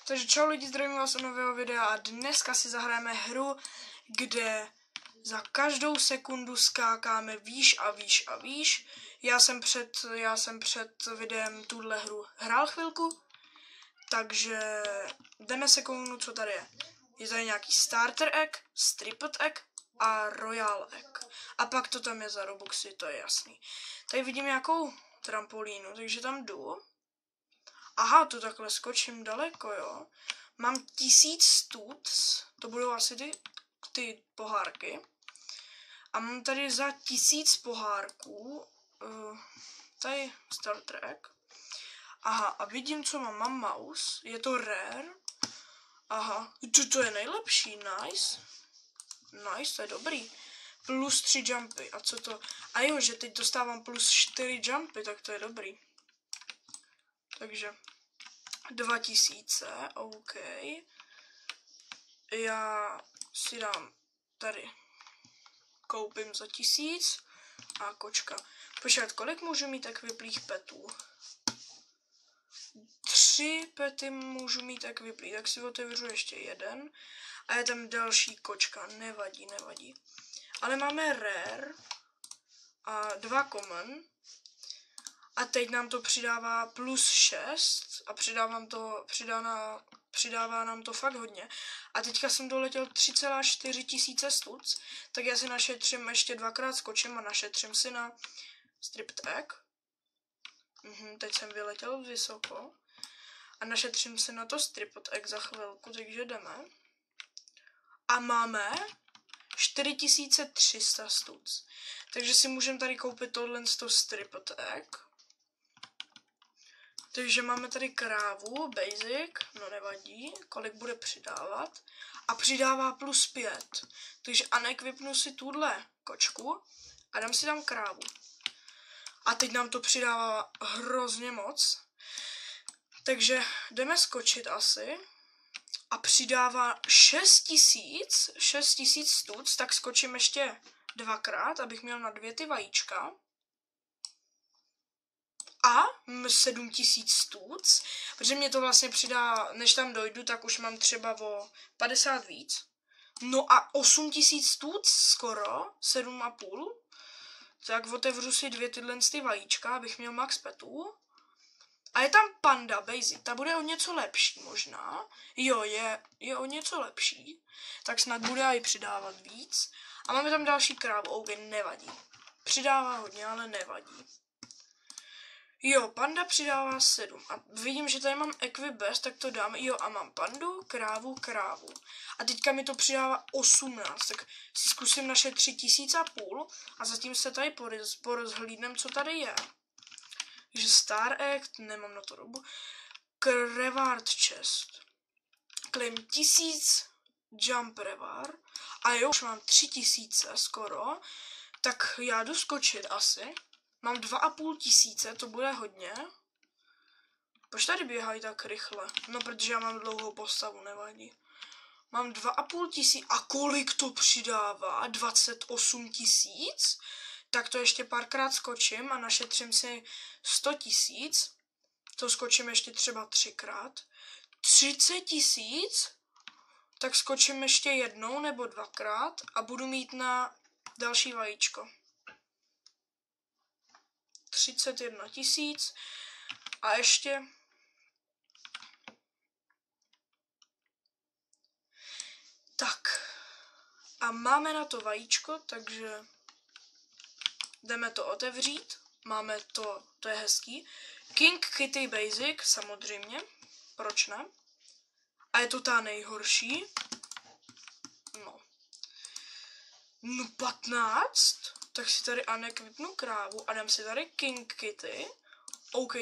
Takže čau lidi, zdravím vás u nového videa a dneska si zahrajeme hru, kde za každou sekundu skákáme výš a výš a výš. Já jsem před videem tuhle hru hrál chvilku, takže jdeme se kouknout, co tady je. Je tady nějaký starter egg, stripped egg a royal egg. A pak to tam je za robuxy, to je jasný. Tady vidím nějakou trampolínu, takže tam jdu. Aha, to takhle skočím daleko, jo. Mám 1000 studs, to budou asi ty pohárky. A mám tady za 1000 pohárků, tady starter egg. Aha, a vidím, co mám. Mám mouse, je to rare. Aha, to je nejlepší, nice. Nice, to je dobrý. Plus 3 jumpy, a co to? A jo, že teď dostávám plus 4 jumpy, tak to je dobrý. Takže 2000, OK. Já si dám tady, koupím za 1000 a kočka. Počkat, kolik můžu mít ekviplých petů? 3 pety můžu mít ekviplý, tak si otevřu ještě jeden. A je tam další kočka, nevadí, nevadí. Ale máme rare a 2 common. A teď nám to přidává plus 6 a přidává nám to fakt hodně. A teďka jsem doletěl 3,4 tisíce studs, tak já si našetřím ještě dvakrát skočím a našetřím si na stripped egg. Teď jsem vyletěl vysoko. A našetřím si na to stripped egg za chvilku, takže jdeme. A máme 4300 studs. Takže si můžeme tady koupit tohle stripped egg. Takže máme tady krávu, basic, no nevadí, kolik bude přidávat. A přidává plus 5. Takže unequipnu si tuhle kočku a dám si tam krávu. A teď nám to přidává hrozně moc. Takže jdeme skočit asi. A přidává 6000 studs, tak skočím ještě dvakrát, abych měl na 2 ty vajíčka. A 7000 studs, protože mě to vlastně přidá, než tam dojdu, tak už mám třeba o 50 víc. No a 8000 studs skoro, 7,5. Tak otevřu si 2 tyhle vajíčka, abych měl max petů. A je tam panda basic, ta bude o něco lepší možná. Jo, je o něco lepší. Tak snad bude i přidávat víc. A máme tam další krávu, OK, nevadí. Přidává hodně, ale nevadí. Jo, panda přidává 7. A vidím, že tady mám equip best, tak to dám. Jo, a mám pandu, krávu. A teďka mi to přidává 18. Tak si zkusím naše 3500 a zatím se tady porozhlídnem, co tady je. Takže Star Egg, nemám na to dobu. Reward chest. Claim 1000 jump reward. A jo, už mám 3000 skoro. Tak já jdu skočit asi. Mám 2500, to bude hodně. Proč tady běhají tak rychle? No, protože já mám dlouhou postavu, nevadí. Mám 2500 a kolik to přidává? 28 000? Tak to ještě párkrát skočím a našetřím si 100 000. To skočím ještě třeba 3krát. 30 000? Tak skočím ještě jednou nebo 2krát a budu mít na další vajíčko. 31 000 a ještě tak a máme na to vajíčko, takže jdeme to otevřít. Máme to je hezký. King Kitty Basic, samozřejmě, proč ne? A je to ta nejhorší. No 15. Tak si tady unequipnu krávu a dám si tady King Kitty. OK.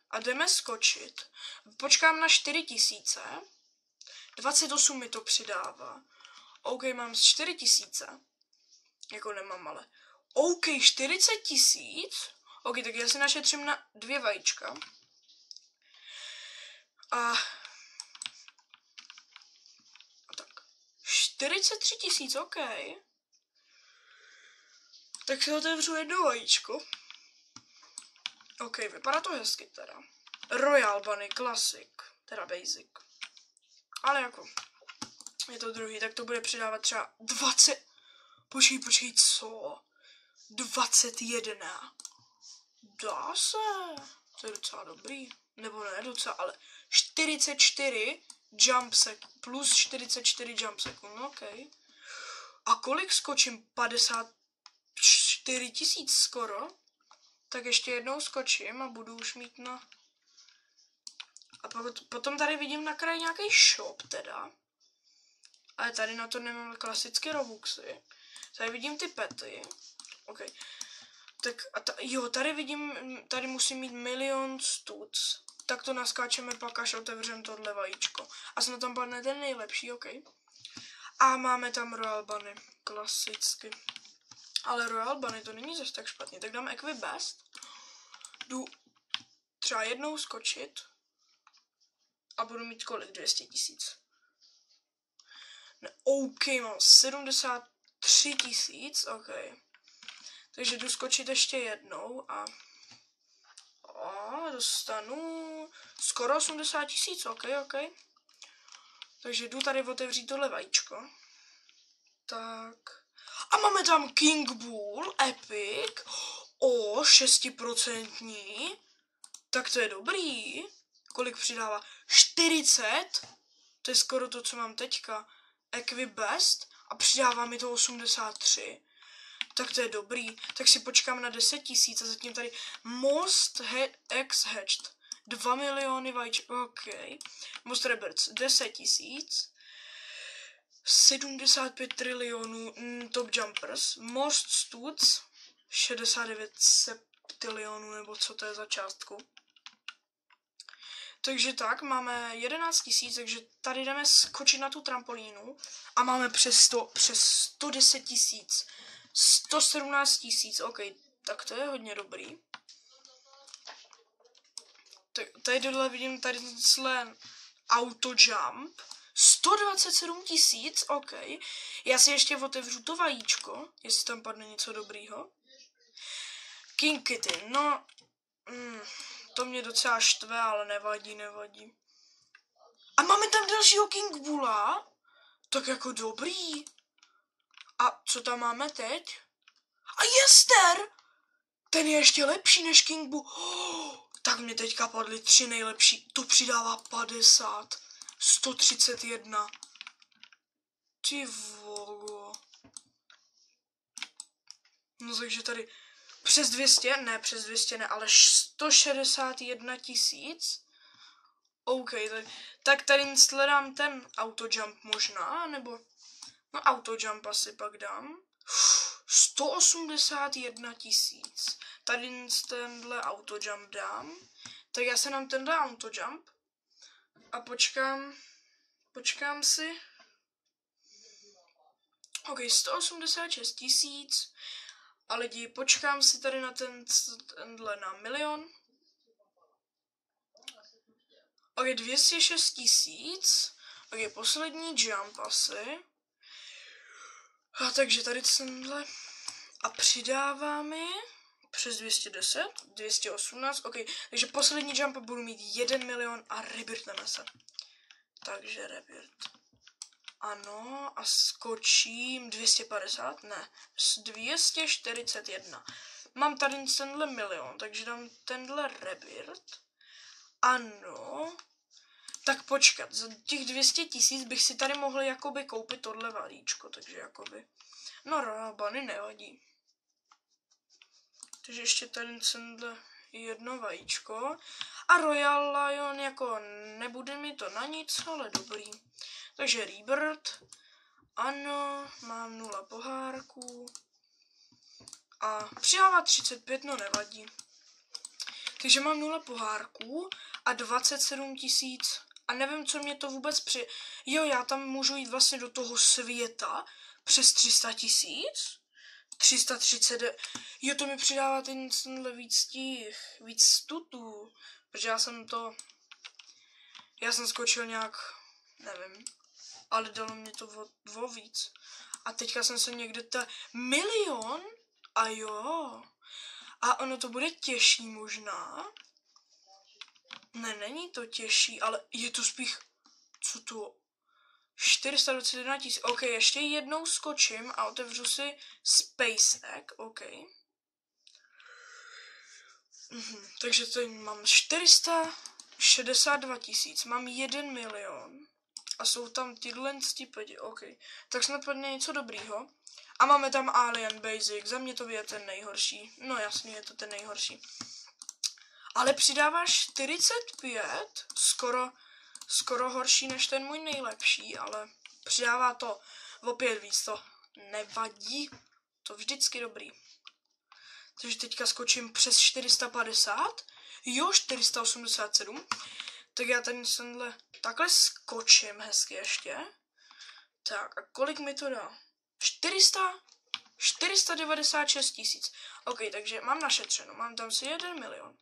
A jdeme skočit. Počkám na 4000. 28 mi to přidává. OK, mám 4000. Jako nemám, ale. OK, 40 000. OK, tak já si našetřím na 2 vajíčka. A tak. 43 000, OK. Tak si otevřu jedno vajíčko. OK, vypadá to hezky teda. Royal Bunny Classic, teda Basic. Ale jako, je to druhý, tak to bude přidávat třeba 20, počkej, co? 21. Dá se, to je docela dobrý, nebo ne docela, ale 44 jump second, plus 44 jump second, ok. A kolik skočím? 54 000 skoro. Tak ještě jednou skočím a budu už mít na... A potom tady vidím na kraji nějaký shop teda. Ale tady na to nemám klasické robuxy. Tady vidím ty pety. Ok. Tak a tady vidím, tady musím mít 1 000 000 stuc. Tak to naskáčeme pak, až otevřem tohle vajíčko. A snad tam padne ten nejlepší, ok. A máme tam Royal Bunny, klasicky. Ale Royal Bunny to není zase tak špatně, tak dám Equip Best. Jdu třeba jednou skočit a budu mít kolik? 200 000. Ne, ok, mám 73 000, ok. Takže jdu skočit ještě jednou a dostanu skoro 80 000, ok. Takže jdu tady otevřít tohle vajíčko. Tak. A máme tam King Bull Epic o 6%. Tak to je dobrý. Kolik přidává? 40. To je skoro to, co mám teďka. Equip Best. A přidává mi to 83. Tak to je dobrý. Tak si počkám na 10 000 a zatím tady Most X Hatched. 2 miliony vajíček. OK. Most Rebirths 10 000. 75 trilionů Top Jumpers. Most Studs 69 septilionů, nebo co to je za částku. Takže tak, máme 11 000, takže tady jdeme skočit na tu trampolínu a máme přes 110 000. 117 000, ok, tak to je hodně dobrý. Tady dole vidím tady auto jump. 127 000, ok. Já si ještě otevřu to vajíčko, jestli tam padne něco dobrýho. King Kitty, no, to mě docela štve, ale nevadí. A máme tam dalšího King Bulla, tak jako dobrý. A co tam máme teď? A Jester! Ten je ještě lepší než King Bull. Tak mě teďka padly 3 nejlepší. To přidává 50. 131. Ty vogo. No takže tady přes 200 ne, ale 161 000. OK, tak tady sledám ten autojump možná, nebo no autojump asi pak dám. 181 000. Tady tenhle autojump dám. Tak já se nám tenhle autojump a počkám si. OK, 186 000. A lidi, počkám si tady na tenhle na 1 000 000. OK, 206 000. OK, poslední jump asi. A takže tady tenhle. A přidáváme přes 210, 218, ok. Takže poslední jump budu mít 1 000 000 a Rebirth nenese. Takže Rebirth. Ano, a skočím 250, ne, 241. Mám tady tenhle 1 000 000, takže dám tenhle Rebirth. Ano. Tak počkat, za těch 200 000 bych si tady mohl jakoby koupit tohle vajíčko, takže jakoby. No Royal Bunny nevadí. Takže ještě tady tenhle jedno vajíčko. A Royal Lion jako nebude mi to na nic, ale dobrý. Takže Rebirth. Ano, mám 0 pohárků. A přidává 35, no nevadí. Takže mám 0 pohárků a 27 000. A nevím, co mě to vůbec Jo, já tam můžu jít vlastně do toho světa přes 300 000. 330. Jo, to mi přidává tenhle víc stutů. Protože já jsem skočil nějak, nevím, ale dalo mě to o víc. A teďka jsem se někde 1 000 000 a jo. A ono to bude těžší možná. Ne, není to těžší, ale je to spíš... Co to? 421 000. OK, ještě jednou skočím a otevřu si SpaceX. OK. Takže tady mám 462 000. Mám 1 milion. A jsou tam tyhle stipedi. OK. Tak snad padne něco dobrýho. A máme tam Alien Basic. Za mě to je ten nejhorší. No jasně, je to ten nejhorší. Ale přidává 45. Skoro horší než ten můj nejlepší, ale přidává to opět víc, to nevadí, to vždycky dobrý. Takže teďka skočím přes 450, jo, 487, tak já tady takhle skočím hezky ještě. Tak a kolik mi to dá? 496 000. OK, takže mám našetřeno, mám tam si 1 milion.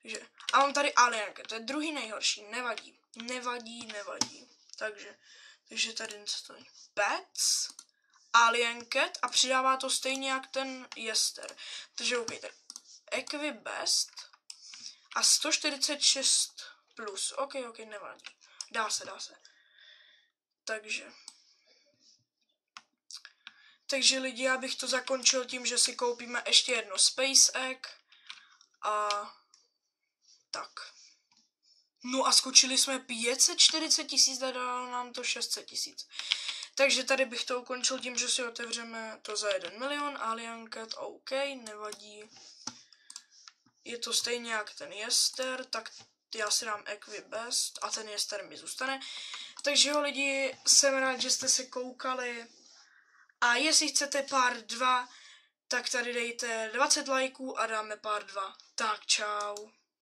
Takže, a mám tady Alienka, to je druhý nejhorší, nevadí. Takže tady stojí Pets, Alien Cat a přidává to stejně jak ten Jester. Takže OK, tak Equibest a 146 plus. OK, nevadí. Dá se. Takže lidi, já bych to zakončil tím, že si koupíme ještě jedno SpaceX a tak. No a skočili jsme 540 000, dalo nám to 600 000. Takže tady bych to ukončil tím, že si otevřeme to za 1 milion. Alien Cat, OK, nevadí. Je to stejně jak ten Jester, tak já si dám Equibest a ten Jester mi zůstane. Takže jo lidi, jsem rád, že jste se koukali. A jestli chcete part 2, tak tady dejte 20 lajků a dáme part 2. Tak čau.